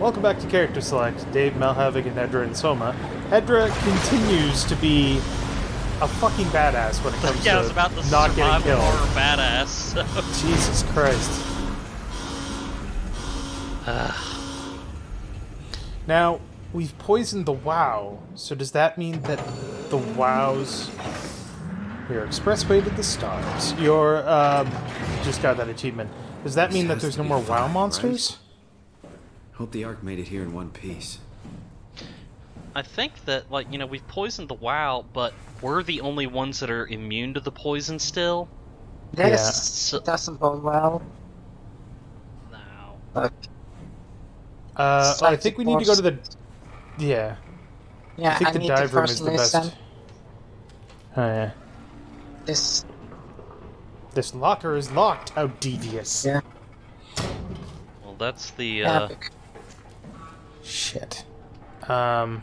Welcome back to Character Select. Dave, Malhavoc, and Hedrah and Soma. Hedrah continues to be a fucking badass when it comes I was about to not getting killed. Horror badass. So. Jesus Christ. Now, we've poisoned the WoW, so does that mean that the WoWs... Your expressway to the stars. Your, just got that achievement. Does that mean that there's no more WoW monsters? Right? Hope the Ark made it here in one piece. I think that, like, you know, we've poisoned the WoW, but we're the only ones that are immune to the poison still. This doesn't bode well. No. Look. I think we need to go to the... Yeah. Yeah, I think the need dive to room is the best. listen. Oh, yeah. This locker is locked. How devious. Yeah. Well, that's the, Epic. Shit. But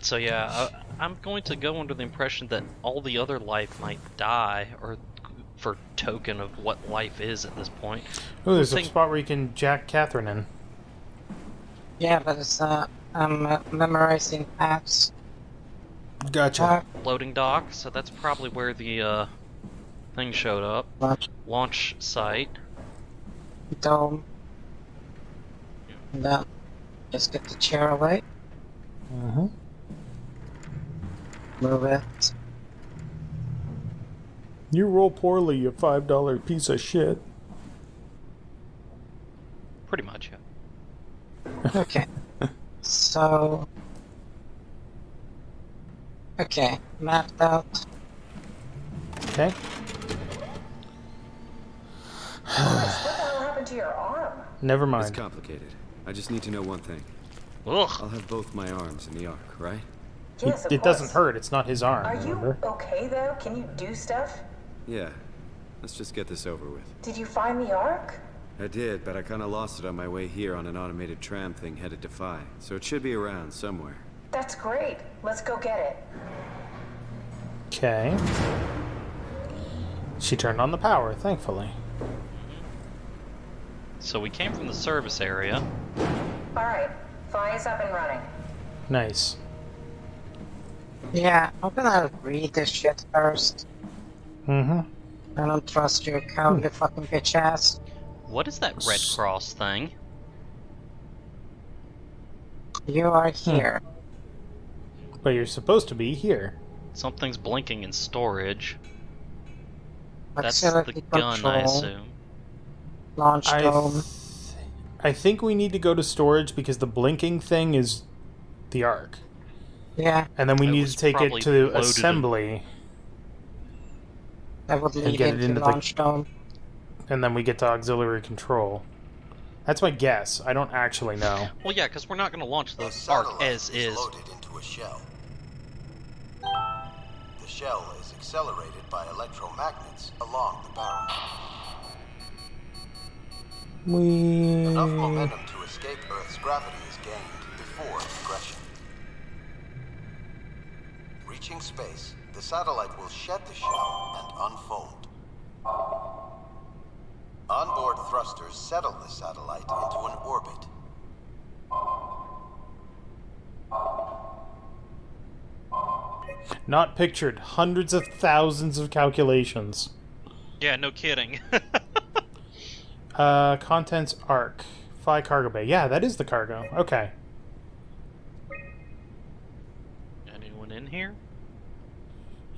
so, yeah, I'm going to go under the impression that all the other life might die, or for token of what life is at this point. Oh, there's a spot where you can jack Catherine in. Yeah, but it's, I'm memorizing paths. Gotcha. Loading dock, so that's probably where the, thing showed up. Launch site. Dome. And then just get the chair away. Mm-hmm. Move it. You roll poorly, you $5 piece of shit. Pretty much, yeah. Okay. So... Okay, mapped out. Okay. What the hell happened to your arm? Never mind. It's complicated. I just need to know one thing. Ugh. I'll have both my arms in the Ark, right? Yes, It doesn't hurt, it's not his arm, Are you remember? okay though? Can you do stuff? Yeah. Let's just get this over with. Did you find the Ark? I did, but I kinda lost it on my way here on an automated tram thing headed to Phi. So it should be around somewhere. That's great. Let's go get it. Okay. She turned on the power, thankfully. So we came from the service area. Alright, Phi is up and running. Nice. Yeah, I'm gonna read this shit first. Mm-hmm. I don't trust your cowardly fucking bitch ass. What is that Red Cross thing? You are here. But you're supposed to be here. Something's blinking in storage. That's Facility the gun, I control. assume. Launch dome. I think we need to go to storage because the blinking thing is the Ark. Yeah, And then we It need was to take it probably to loaded assembly, that would lead get it into into the- launch dome. and then we get to auxiliary control. That's my guess. I don't actually know. Well, yeah, because we're not going to launch the The Ark satellite as is. loaded into a shell. The shell is accelerated by electromagnets along the barrel. Enough momentum to escape Earth's gravity is gained before progression. Reaching space, the satellite will shed the shell and unfold. Onboard thrusters settle the satellite into an orbit. Not pictured. Hundreds of thousands of calculations. Yeah, no kidding. Contents Arc. Phi cargo bay. Yeah, that is the cargo. Okay. Anyone in here?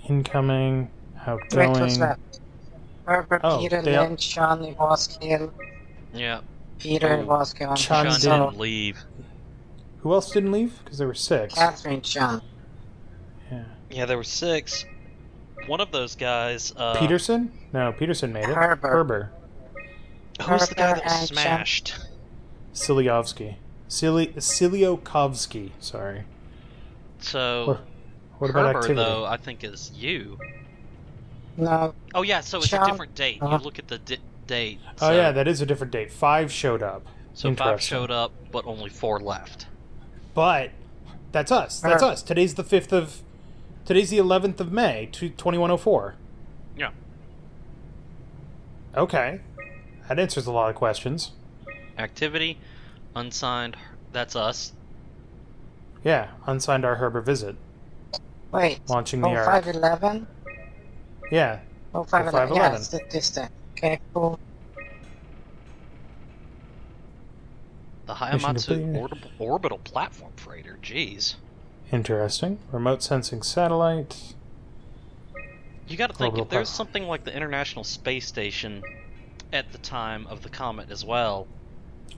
Incoming. Wait, what's Outgoing. that? Herbert, Oh, Peter, they are- Lynn, Sean, Iwaskill. Yeah. Peter, Oh, Iwaskill, Sean Sean didn't didn't leave. Who else didn't leave? Because there were 6. Catherine, Sean. Yeah. Yeah, there were 6. One of those guys, Peterson? No, Peterson made it. Herbert. Herbert. who's the guy that Herbert was and Sean. smashed? Siliovsky. Siliokovsky, sorry. So, What about Herbert, activity? though, I think is you. No, Oh, yeah, so it's Sean- a different date. You uh-huh. look at the date. Oh so, yeah, that is a different date. 5 showed up. So 5 Interesting. showed up, but only 4 left. But that's us. That's Sure. us. Today's the 11th of May, 2104. Yeah. Okay. That answers a lot of questions. Activity, unsigned, that's us. Yeah, unsigned our Herbert visit. Wait. Launching the Ark. 0511? Yeah. 0511. Yeah, it's this thing. Okay, cool. The Mission Hayamatsu completed. orbital platform freighter, jeez. Interesting. Remote sensing satellite. You gotta think, Orbital if there's platform. something like the International Space Station at the time of the comet as well,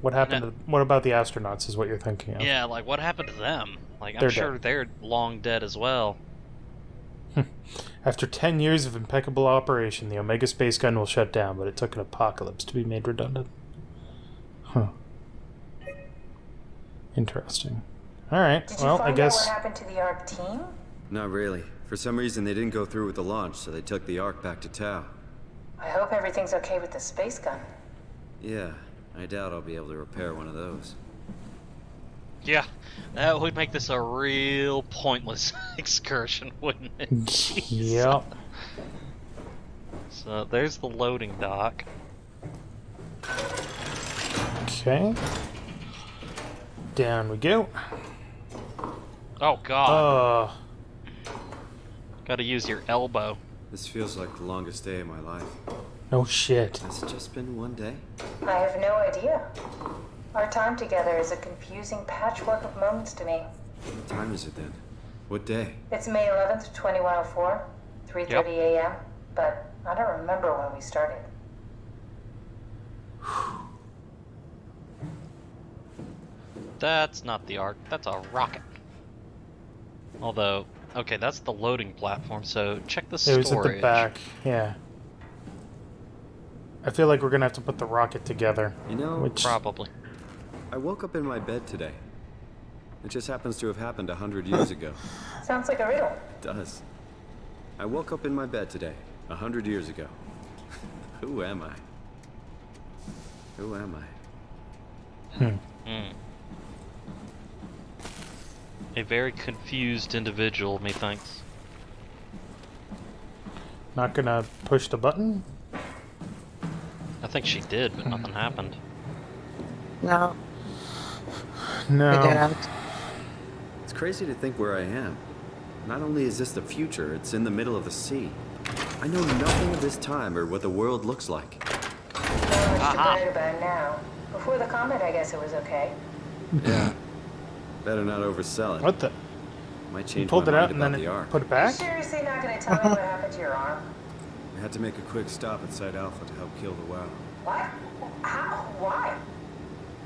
What happened to, what about the astronauts is what you're thinking of? yeah, like what happened to them? Like, I'm They're sure dead. they're long dead as well. After 10 years of impeccable operation, the Omega space gun will shut down, but it took an apocalypse to be made redundant. Huh. Interesting. Alright, Did you well, find I guess... out what happened to the ARC team? Not really. For some reason, they didn't go through with the launch, so they took the Ark back to Tau. I hope everything's okay with the space gun. Yeah, I doubt I'll be able to repair one of those. Yeah, that would make this a real pointless excursion, wouldn't it? Jeez. Yep. So there's the loading dock. Okay. Down we go. Oh god, Uh, gotta use your elbow. This feels like the longest day of my life. no shit. Has it just been one day? I have no idea. Our time together is a confusing patchwork of moments to me. What time is it then? What day? It's May 11th, 2104, 3:30 a.m., but I don't remember when we started. That's not the Ark, that's a rocket. Although, okay, that's the loading platform, so check the It storage. was at the back, yeah. I feel like we're gonna have to put the rocket together. You know, Which... Probably. I woke up in my bed today. It just happens to have happened 100 years ago. Sounds like a riddle. It does. I woke up in my bed today, 100 years ago. Who am I? Who am I? Hmm. A very confused individual, methinks. Not gonna push the button? I think she did, but nothing happened. No, No. we didn't. It's crazy to think where I am. Not only is this the future, it's in the middle of the sea. I know nothing of this time or what the world looks like. Not much to brag about now. Before the comet, I guess it was okay. Yeah. Better not oversell it. What the? Might You change pulled my it out mind and about then the it Ark. put it You back? seriously not gonna tell me what happened to your arm? I had to make a quick stop at Site Alpha to help kill the WoW. What? How? Why?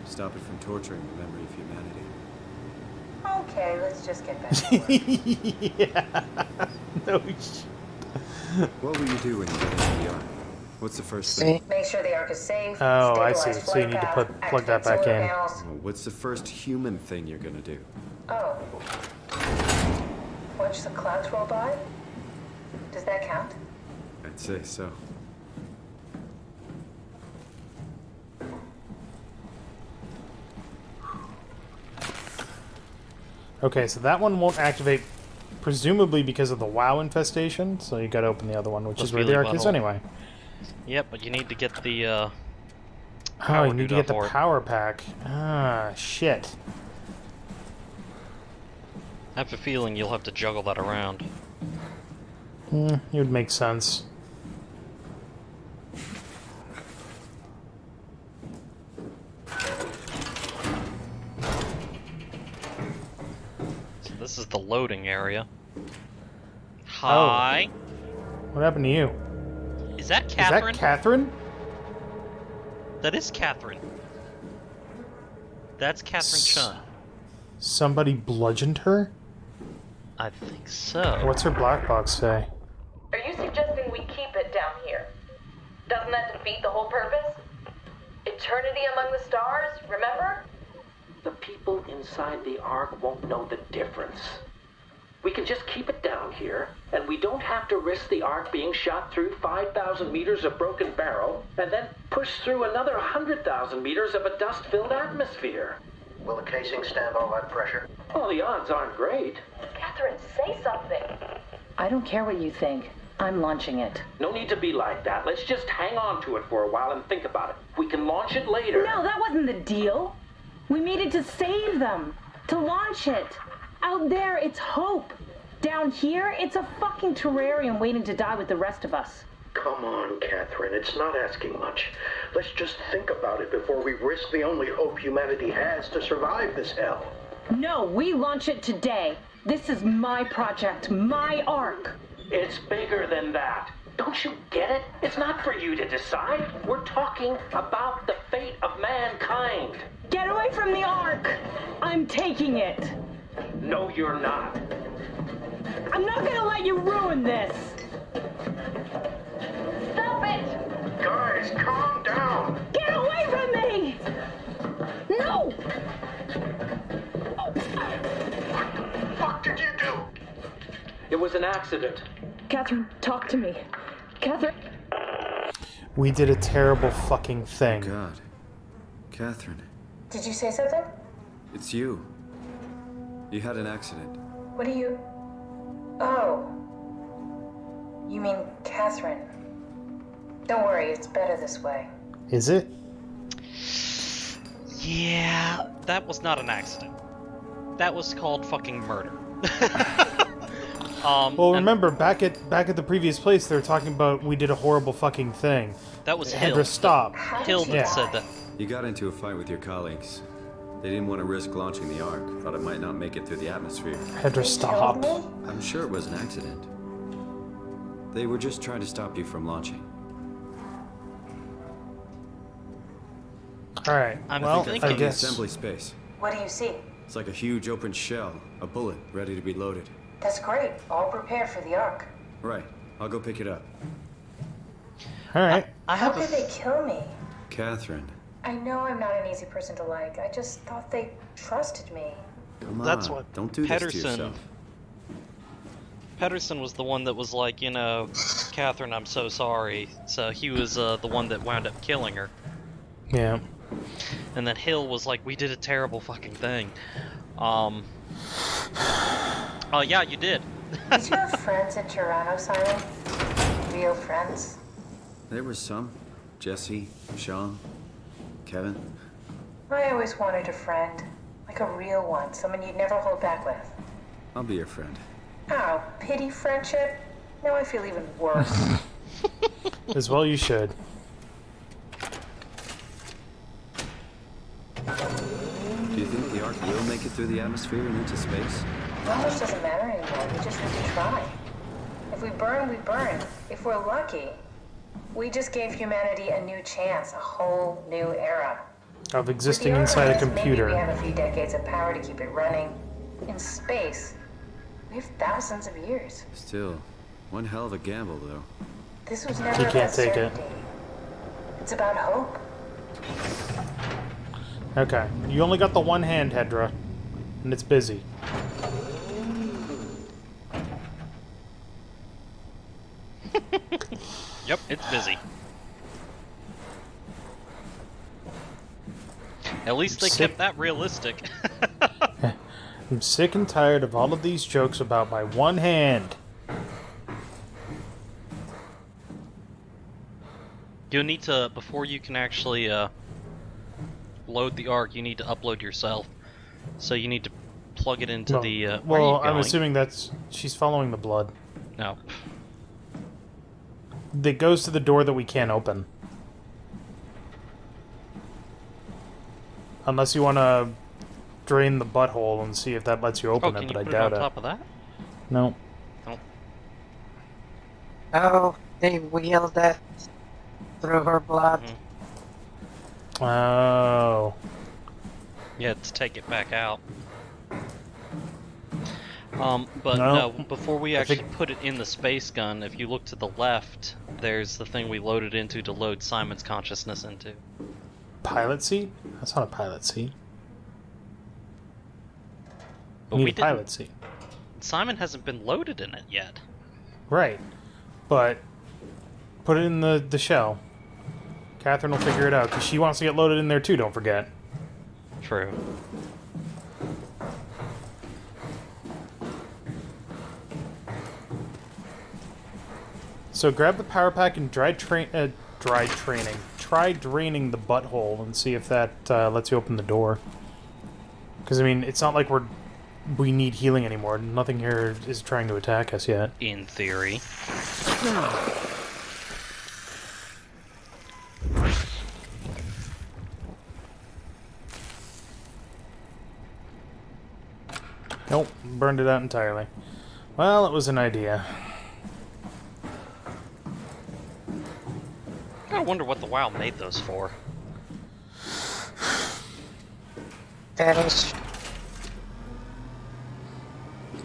Stop it from torturing the memory of humanity. Okay, let's just get back to work. Yeah. No shit. What will you do when you get into the Ark? What's the first See? thing? Make sure the Ark is safe. Oh, I stabilize see. So you flight need to path, plug that activate back solar in. panels. Oh, what's the first human thing you're gonna do? Oh. Watch the clouds roll by? Does that count? I'd say so. Okay, so that one won't activate, presumably because of the WoW infestation. So you gotta open the other one, which Must is where be the the Ark is butthole. anyway. Yep, but you need to get the, Oh, Power you need to get the for it. power pack. Ah, shit. I have a feeling you'll have to juggle that around. It would make sense. So this is the loading area. Hi. What happened to you? Is that Is Catherine? that Catherine? That is Catherine. That's Catherine Chun. Somebody bludgeoned her? I think so. What's her black box say? Are you suggesting we keep it down here? Doesn't that defeat the whole purpose? Eternity among the stars, remember? The people inside the Ark won't know the difference. We can just keep it down here, and we don't have to risk the Ark being shot through 5,000 meters of broken barrel, and then push through another 100,000 meters of a dust-filled atmosphere. Will the casing stand all that pressure? Well, the odds aren't great. Catherine, say something. I don't care what you think. I'm launching it. No need to be like that. Let's just hang on to it for a while and think about it. We can launch it later. No, that wasn't the deal. We made it to save them. To launch it. Out there, it's hope. Down here, it's a fucking terrarium waiting to die with the rest of us. Come on, Catherine. It's not asking much. Let's just think about it before we risk the only hope humanity has to survive this hell. No, we launch it today. This is my project, my ark. It's bigger than that. Don't you get it? It's not for you to decide. We're talking about the fate of mankind. Get away from the ark! I'm taking it. No, you're not. I'm not gonna let you ruin this. Stop it! Guys, calm down. Get away from me! No! What the fuck did you do? It was an accident. Catherine, talk to me. Catherine. We did a terrible fucking thing. God. Catherine, Did you say something? it's you. You had an accident. What do you... Oh. You mean Catherine. Don't worry, it's better this way. Is it? Yeah, that was not an accident. That was called fucking murder. Well, remember, back at the previous place, they were talking about we did a horrible fucking thing. That was Hill. Hedrah, stop. Hill that Yeah. said that. You got into a fight with your colleagues. They didn't want to risk launching the Ark. Thought it might not make it through the atmosphere. Hedrah, stop. Me? I'm sure it was an accident. They were just trying to stop you from launching. Alright, I'm well, thinking- I The guess... assembly space. What do you see? It's like a huge open shell, a bullet ready to be loaded. That's great. All prepared for the Ark. Right. I'll go pick it up. Alright. I How have could they kill me? Catherine, I know I'm not an easy person to like. I just thought they trusted me. come That's on. what Don't do this to Pedersen- yourself. Pedersen was the one that was like, you know, Catherine, I'm so sorry. So he was the one that wound up killing her. Yeah. And then Hill was like, we did a terrible fucking thing. Oh yeah, you did. Did you have friends in Toronto, Simon? Real friends? There were some. Jesse, Sean, Kevin. I always wanted a friend. Like a real one. Someone you'd never hold back with. I'll be your friend. Oh, pity friendship? Now I feel even worse. As well you should. Do you think the Ark will make it through the atmosphere and into space? It almost doesn't matter anymore. We just need to try. If we burn, we burn. If we're lucky, we just gave humanity a new chance, a whole new era. Of existing With the inside a Earth, maybe computer. we have a few decades of power to keep it running. In space, we have thousands of years. Still, one hell of a gamble, though. This was never You about can't take it. certainty. It's about hope. Okay. You only got the one hand, Hedrah. And it's busy. Yep, it's busy. At least they Sick. kept that realistic. I'm sick and tired of all of these jokes about my one hand. You'll need to, before you can actually load the Ark, you need to upload yourself. So you need to plug it into Well, the. Where are well, you I'm going? assuming that's... She's following the blood. No. That goes to the door that we can't open. Unless you want to drain the butthole and see if that lets you Oh, open can it, you but I put it on doubt top of that? No. Oh, they wheeled it through her blood. Mhm. Oh. Yeah, to take it back out. But No. no, before we I actually think- put it in the space gun, if you look to the left, there's the thing we loaded into to load Simon's consciousness into. Pilot seat? That's not a pilot seat. But You we need a didn't. pilot seat. Simon hasn't been loaded in it yet. Right. But put it in the shell. Catherine will figure it out, because she wants to get loaded in there too, don't forget. True. So grab the power pack and try draining the butthole and see if that lets you open the door. Because, I mean, it's not like we need healing anymore. Nothing here is trying to attack us yet. In theory. Nope, burned it out entirely. Well, it was an idea. I wonder what the WoW made those for. Fetish.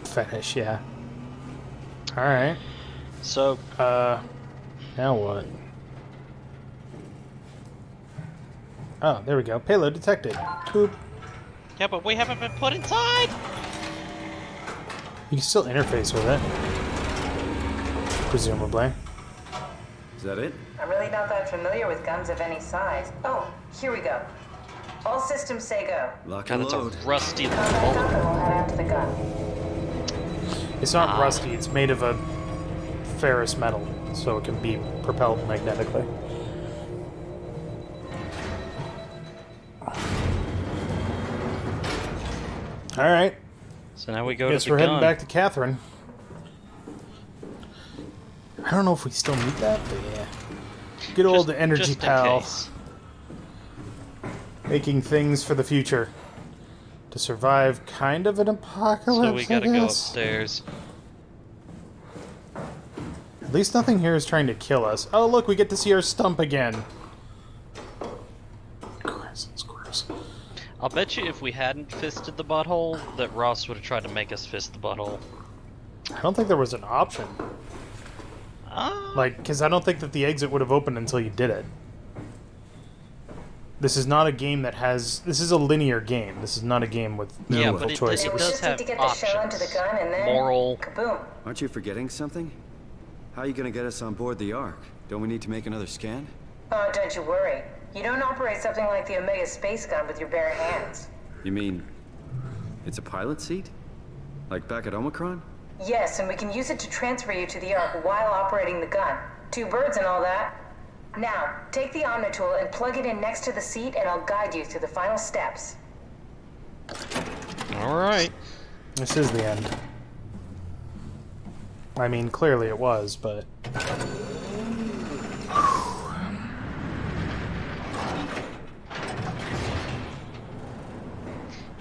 Fetish, yeah. Alright. So, now what? Oh, there we go. Payload detected. Boop. yeah, but we haven't been put inside! You can still interface with it. Presumably. Is that it? I'm really not that familiar with guns of any size. Oh, here we go. All systems say go. Lock God, and that's load. a rusty Combat up bullet. and we'll head out to the gun. It's not rusty, it's made of a ferrous metal, so it can be propelled magnetically. Alright. So now we go Guess to the we're gun. heading back to Catherine. I don't know if we still need that, but yeah. Good old energy just in pal. case. Making things for the future. To survive kind of an apocalypse, So we gotta I go guess. upstairs. At least nothing here is trying to kill us. Oh, look, we get to see our stump again. Gross, it's gross. I'll bet you if we hadn't fisted the butthole, that Ross would have tried to make us fist the butthole. I don't think there was an option. Like, because I don't think that the exit would have opened until you did it. This is not a game that has... This is a linear game. This is not a game with Yeah, multiple but choices. it We does just need have to get the shell into the options. gun and then Moral. kaboom. Aren't you forgetting something? How are you gonna get us on board the Ark? Don't we need to make another scan? Oh, don't you worry. You don't operate something like the Omega space gun with your bare hands. You mean it's a pilot seat? Like back at Omicron? Yes, and we can use it to transfer you to the Ark while operating the gun. 2 birds and all that. Now, take the Omnitool and plug it in next to the seat and I'll guide you through the final steps. Alright. This is the end. I mean, clearly it was, but...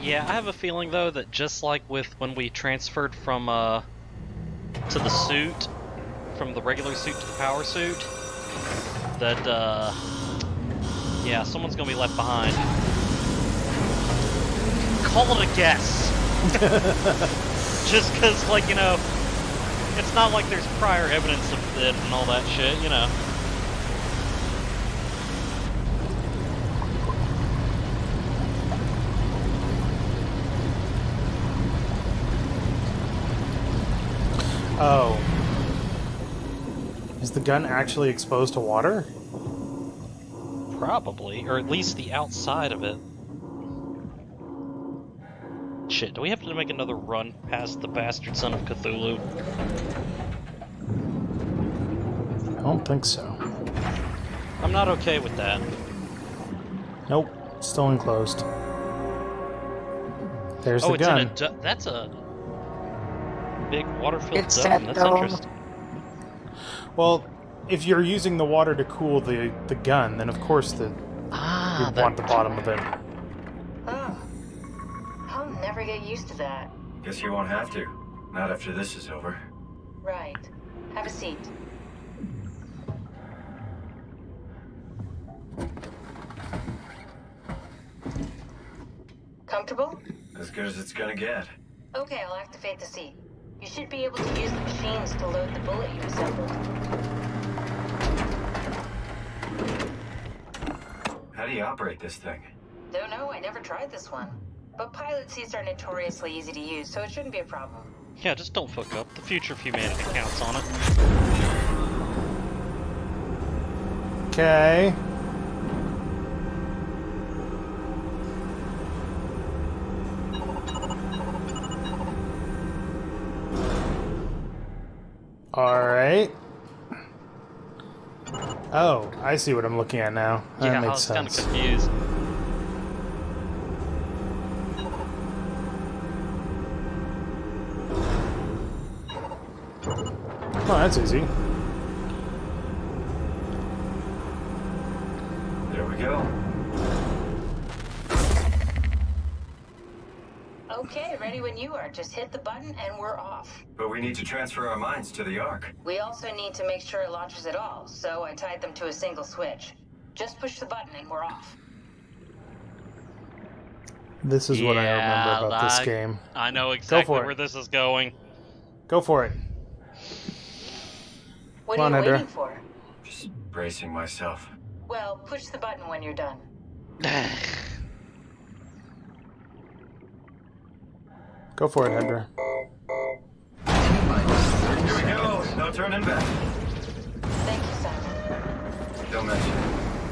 Yeah, I have a feeling though that just like with when we transferred from to the suit, from the regular suit to the power suit, that yeah, someone's gonna be left behind. Call it a guess. Just cause like, you know, it's not like there's prior evidence of it and all that shit, you know. Oh. Is the gun actually exposed to water? Probably, or at least the outside of it. Shit, do we have to make another run past the bastard son of Cthulhu? I don't think so. I'm not okay with that. Nope. Still enclosed. There's Oh, the it's gun. in a that's a big water-filled It's dome. that That's dome. interesting. Well, if you're using the water to cool the gun, then of course you want the bottom of it. Oh. I'll never get used to that. Guess you won't have to. Not after this is over. Right. Have a seat. Comfortable? As good as it's gonna get. Okay, I'll activate the seat. You should be able to use the machines to load the bullet you assembled. How do you operate this thing? Don't know, I never tried this one. But pilot seats are notoriously easy to use, so it shouldn't be a problem. Yeah, just don't fuck up. The future of humanity counts on it. Okay. Alright. Oh, I see what I'm looking at now. That Yeah, I makes was kind of sense. confused. Oh, that's easy. There we go. Okay, ready when you are. Just hit the button and we're off. But we need to transfer our minds to the Ark. We also need to make sure it launches at all, so I tied them to a single switch. Just push the button and we're off. This is what I remember about this game. I know exactly for it. where this is going. Go for it. What Come are on, you Hedrah. waiting for? Just bracing myself. Well, push the button when you're done. Go for it, Hedrah. Here we go. No turning back. Thank you, Simon. Don't mention it.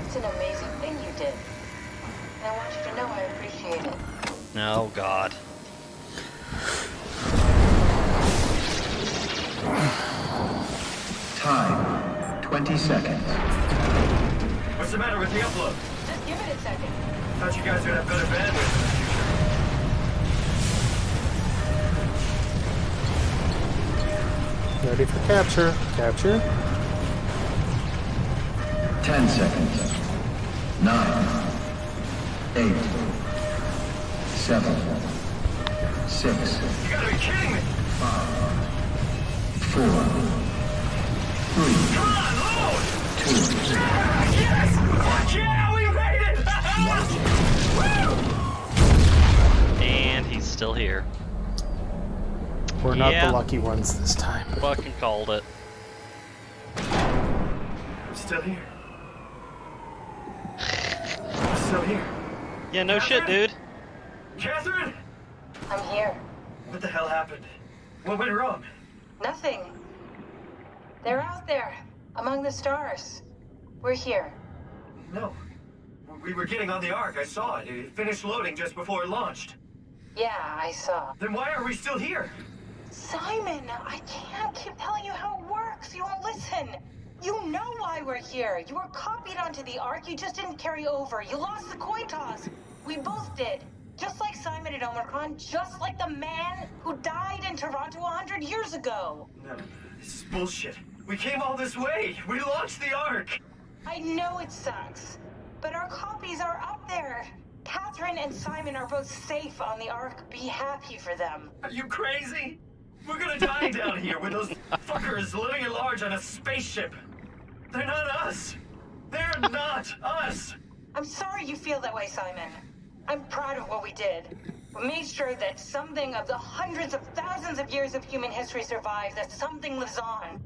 It's an amazing thing you did. And I want you to know I appreciate it. Oh, God. Time, 20 seconds. What's the matter with the upload? Just give it a second. Thought you guys would have better bandwidth in the future. Ready for capture. Capture. 10 seconds. 9, 8, 7, 6, You gotta be kidding me! 4, 3, Come on, load! 2, Yes! Fuck yeah, we made it! Woo! And he's still here. We're not Yeah. the lucky ones this time. Fucking called it. I'm still here. I'm still here. Yeah, no shit, Catherine? dude. Catherine! I'm here. What the hell happened? What went wrong? Nothing. They're out there, among the stars. We're here. No. We were getting on the Ark. I saw it. It finished loading just before it launched. Yeah, I saw. Then why are we still here? Simon, I can't keep telling you how it works. You won't listen. You know why we're here. You were copied onto the Ark. You just didn't carry over. You lost the coin toss. We both did. Just like Simon at Omicron, just like the man who died in Toronto 100 years ago. No, this is bullshit. We came all this way. We launched the Ark. I know it sucks, but our copies are up there. Catherine and Simon are both safe on the Ark. Be happy for them. Are you crazy? We're gonna die down here with those fuckers living at large on a spaceship. They're not us. They're not us. I'm sorry you feel that way, Simon. I'm proud of what we did. We made sure that something of the hundreds of thousands of years of human history survives, that something lives on.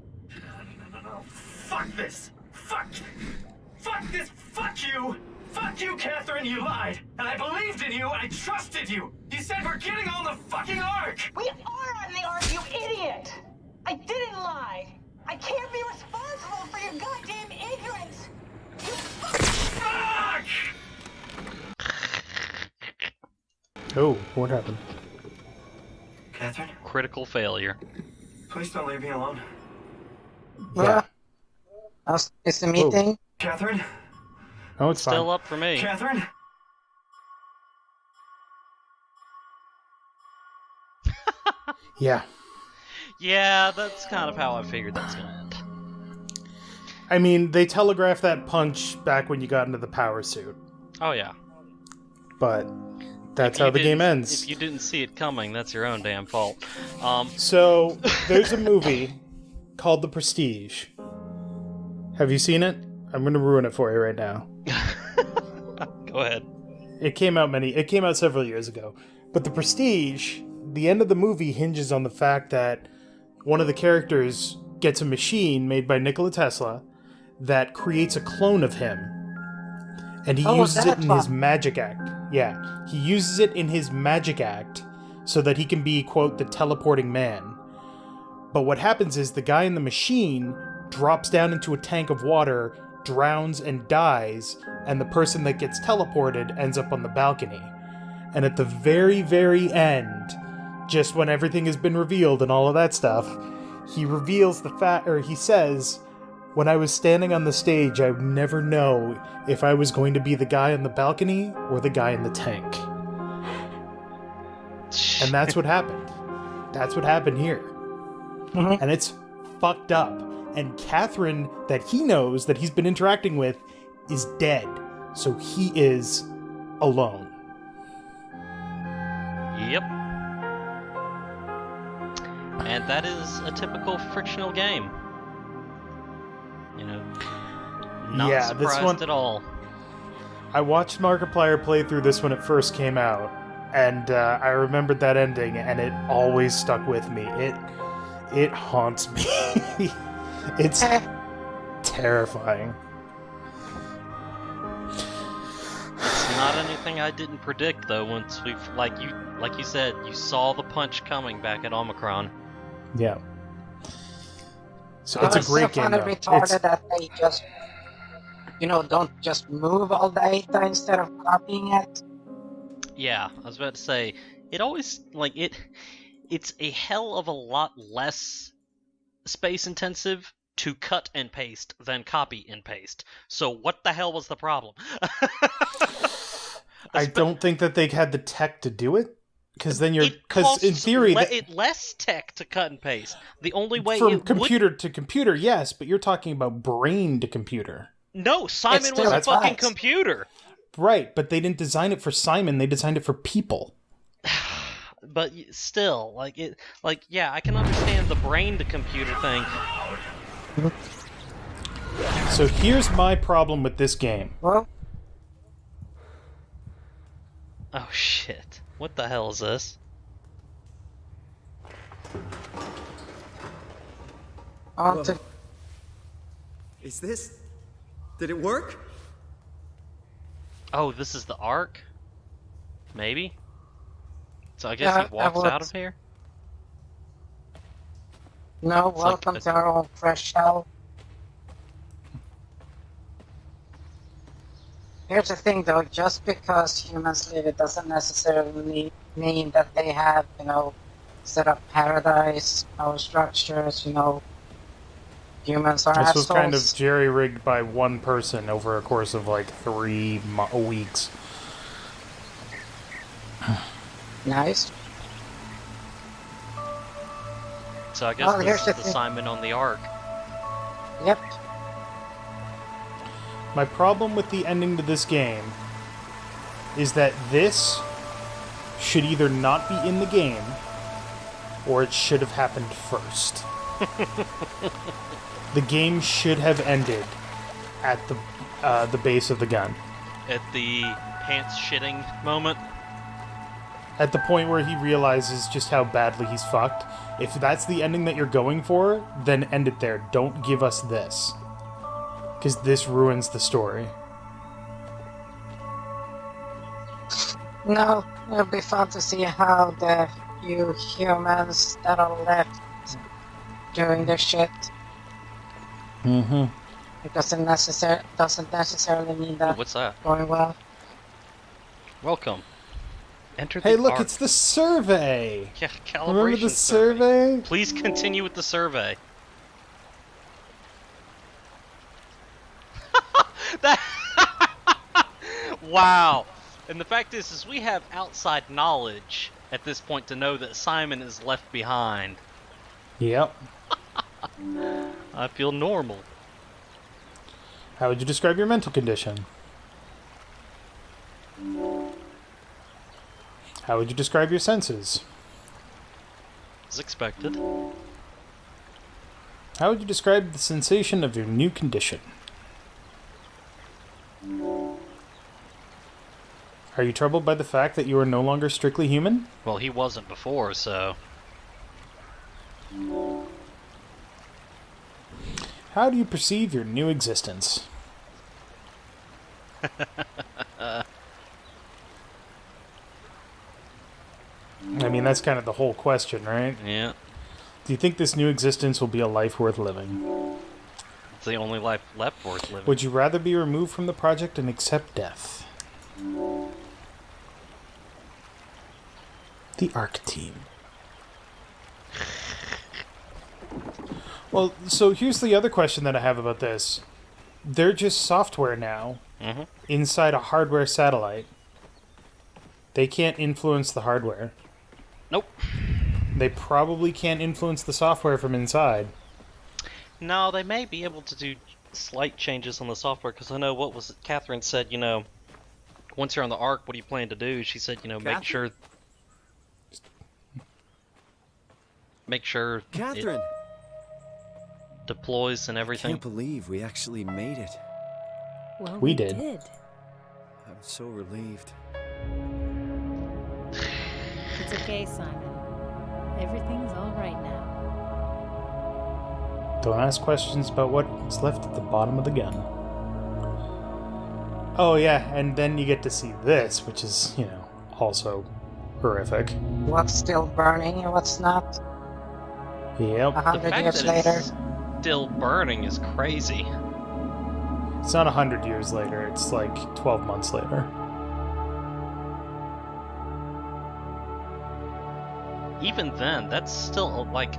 No. Fuck this. Fuck this. Fuck you. Fuck you, Catherine. You lied. And I believed in you. I trusted you. You said we're getting on the fucking Ark. We are on the Ark, you idiot! I didn't lie. I can't be responsible for your goddamn ignorance. You Fuck! Oh, what happened? Catherine, Critical failure. please don't leave me alone. Yeah. How's the meeting? Catherine? Oh, it's Still fine. up for me. Catherine? Yeah. Yeah, that's kind of how I figured that's gonna end. I mean, they telegraphed that punch back when you got into the power suit, Oh yeah. but that's If you how the game didn't- ends. If you didn't see it coming, that's your own damn fault. So, there's a movie called The Prestige. Have you seen it? I'm going to ruin it for you right now. Go ahead. It came out several years ago. But The Prestige, the end of the movie hinges on the fact that one of the characters gets a machine made by Nikola Tesla that creates a clone of him. And he uses it in his magic act. Yeah, he uses it in his magic act so that he can be, quote, the teleporting man. But what happens is the guy in the machine drops down into a tank of water, drowns and dies, and the person that gets teleported ends up on the balcony. And at the very, very end, just when everything has been revealed and all of that stuff, he reveals he says, when I was standing on the stage, I would never know if I was going to be the guy on the balcony or the guy in the tank. And that's what happened. That's what happened here. Mhm. And it's fucked up. And Catherine, that he knows, that he's been interacting with, is dead. So he is alone. Yep. And that is a typical frictional game. You know, not Yeah, this surprised one- at all. I watched Markiplier play through this when it first came out, and I remembered that ending, and it always stuck with me. It haunts me. It's terrifying. It's not anything I didn't predict, though. Once we've, like you said, you saw the punch coming back at Omicron. Yeah. So it's a great game, Kind of though. retarded that they just, don't just move all the data instead of copying it. Yeah, I was about to say, it always, it's a hell of a lot less space intensive to cut and paste than copy and paste. So what the hell was the problem? I don't think that they had the tech to do it, because then It in costs theory, it less tech to cut and paste. The only way from it computer to computer, yes, but you're talking about brain to computer. No, Simon It's was a still fucking facts. computer. Right, but they didn't design it for Simon, they designed it for people. But still, yeah, I can understand the brain to computer thing. So here's my problem with this game. Well, Oh shit. What the hell is this? on to Is this... Did it work? Oh, this is the Ark? Maybe? So I guess Yeah, he walks that out works. of here? no, like welcome a- to our own fresh shell. Here's the thing, though. Just because humans live, it doesn't necessarily mean that they have, set up paradise, power structures. Humans are This assholes. was kind of jerry-rigged by one person over a course of like 3 weeks. Nice. So I guess Well, this here's is the the thing. Simon on the Ark. Yep. My problem with the ending to this game is that this should either not be in the game, or it should have happened first. The game should have ended at the base of the gun. At the pants shitting moment. At the point where he realizes just how badly he's fucked. If that's the ending that you're going for, then end it there. Don't give us this. Because this ruins the story. No, it'll be fun to see how the few humans that are left doing their shit. Mm-hmm. It doesn't necessarily mean Oh, that what's that? going well. Welcome. Enter Hey, the look, Ark. it's the survey! Yeah, calibration Remember the survey? Please continue with the survey. That wow. And the fact is we have outside knowledge at this point to know that Simon is left behind. Yep. I feel normal. How would you describe your mental condition? How would you describe your senses? As expected. How would you describe the sensation of your new condition? Are you troubled by the fact that you are no longer strictly human? Well, he wasn't before, so. How do you perceive your new existence? I mean, that's kind of the whole question, right? Yeah. Do you think this new existence will be a life worth living? It's the only life left worth living. Would you rather be removed from the project and accept death? The ARC team. Well, so here's the other question that I have about this. They're just software now inside a hardware satellite. They can't influence the hardware. Nope. They probably can't influence the software from inside. No, they may be able to do slight changes on the software, because I know what was it Catherine said, you know, once you're on the Ark, what do you plan to do? She said, you know, make sure Catherine! it deploys and everything. I can't believe we actually made it. Well, We did. I'm so relieved. It's okay, Simon. Everything's all right now. Don't ask questions about what's left at the bottom of the gun. Oh yeah, and then you get to see this, which is, you know, also horrific. What's still burning and what's not? Yep. 100 fact years that later. it's still burning is crazy. It's not 100 years later, it's like 12 months later. Even then, that's still like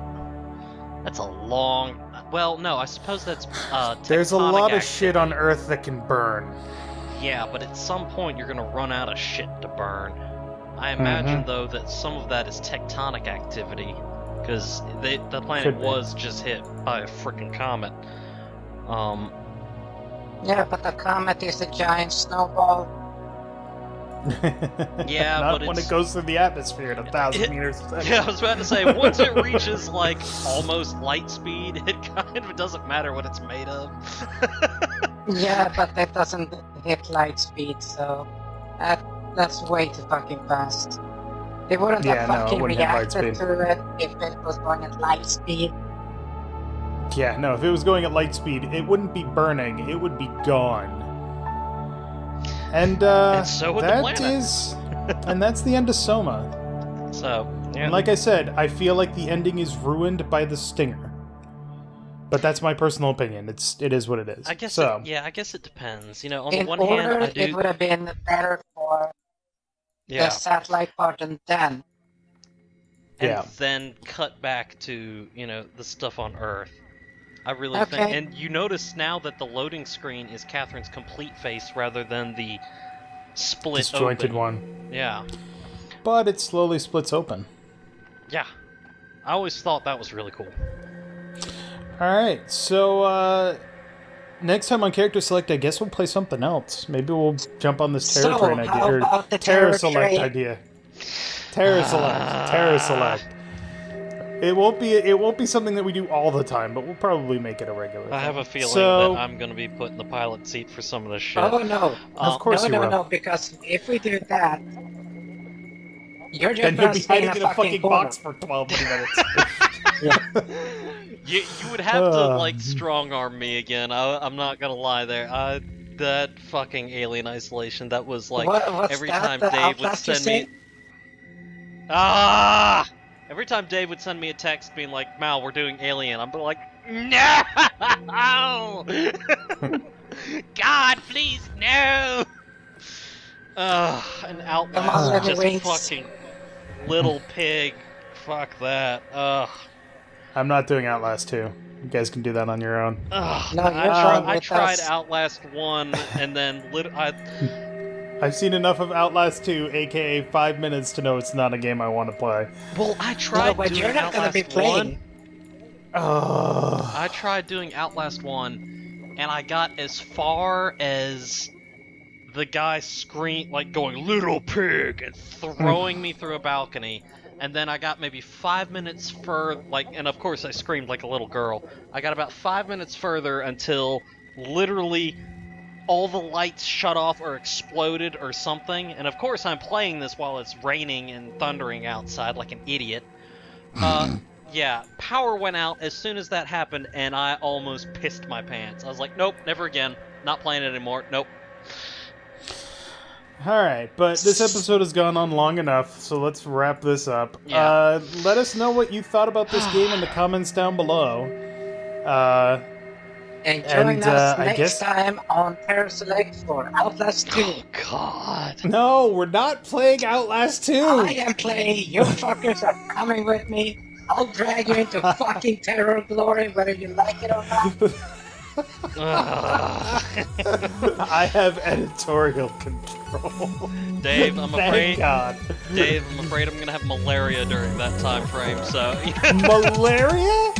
that's a long. Well, no, I suppose that's There's a tectonic lot of activity. shit on Earth that can burn. Yeah, but at some point you're gonna run out of shit to burn. I imagine though that some of that is tectonic activity, because the planet Could be. was just hit by a freaking comet. Yeah, but the comet is a giant snowball. Yeah, Not but when it's, it goes through the atmosphere at 1,000 meters a second. Yeah, I was about to say, once it reaches like almost light speed, it kind of doesn't matter what it's made of. Yeah, but that doesn't hit light speed, so that's way too fucking fast. They wouldn't Yeah, have no, it fucking wouldn't have light reacted speed. to it if it was going at light speed. Yeah, no, if it was going at light speed, it wouldn't be burning, it would be gone. And so would the that planet. is, and that's the end of Soma. So, yeah. And like I said, I feel like the ending is ruined by the stinger. But that's my personal opinion. It is what it is. I guess so. I guess it depends. You know, on In the one order, hand, I it do. would have been better for Yeah. the satellite part and then. And Yeah. then cut back to, you know, the stuff on Earth. I really think, Okay. and you notice now that the loading screen is Catherine's complete face rather than the split Disjointed open. one. Yeah, But it slowly splits open. yeah. I always thought that was really cool. Alright, so next time on Character Select, I guess we'll play something else. Maybe we'll jump on this Terror So, Train idea. how Or about the Terror Terror Select Train? idea. Terror Select. Terror Select. It won't be something that we do all the time, but we'll probably make it a regular I have thing. a feeling So- that I'm going to be put in the pilot seat for some of this shit. Oh no. Of course you no, will. no, because if we do that, you're just Then you'll gonna be stay hiding in a fucking box for 12 minutes. You would have to like strong arm me again. I'm not gonna lie there. That fucking Alien Isolation. That was like What's every that? time The Dave would Outlast you send me. say? Every time Dave would send me a text being like, "Mal, we're doing Alien," I'm like, "No! God, please, no!" An Come on, Outlast, Lenny just Wings. fucking little pig. Fuck that. I'm not doing Outlast 2. You guys can do that on your own. Ugh, No, I with tried us. Outlast 1, and then I've seen enough of Outlast 2, aka 5 minutes, to know it's not a game I want to play. well, I tried No, but doing you're not gonna Outlast be 1. playing. I tried doing Outlast 1, and I got as far as the guy going, "Little pig," and throwing me through a balcony. And then I got maybe 5 minutes and of course I screamed like a little girl. I got about 5 minutes further until literally all the lights shut off or exploded or something. And of course I'm playing this while it's raining and thundering outside like an idiot. Yeah, power went out as soon as that happened, and I almost pissed my pants. I was like, nope, never again. Not playing it anymore. Nope. Alright, but this episode has gone on long enough, so let's wrap this up. Yeah. Let us know what you thought about this game in the comments down below. And join us I next guess... time on CharacterSelect for Outlast 2. Oh, God. No, we're not playing Outlast 2! I am playing. You fuckers are coming with me. I'll drag you into fucking terror glory, whether you like it or not. I have editorial control. Dave, I'm afraid. Thank God. Dave, I'm afraid I'm gonna have malaria during that time frame. So. Malaria?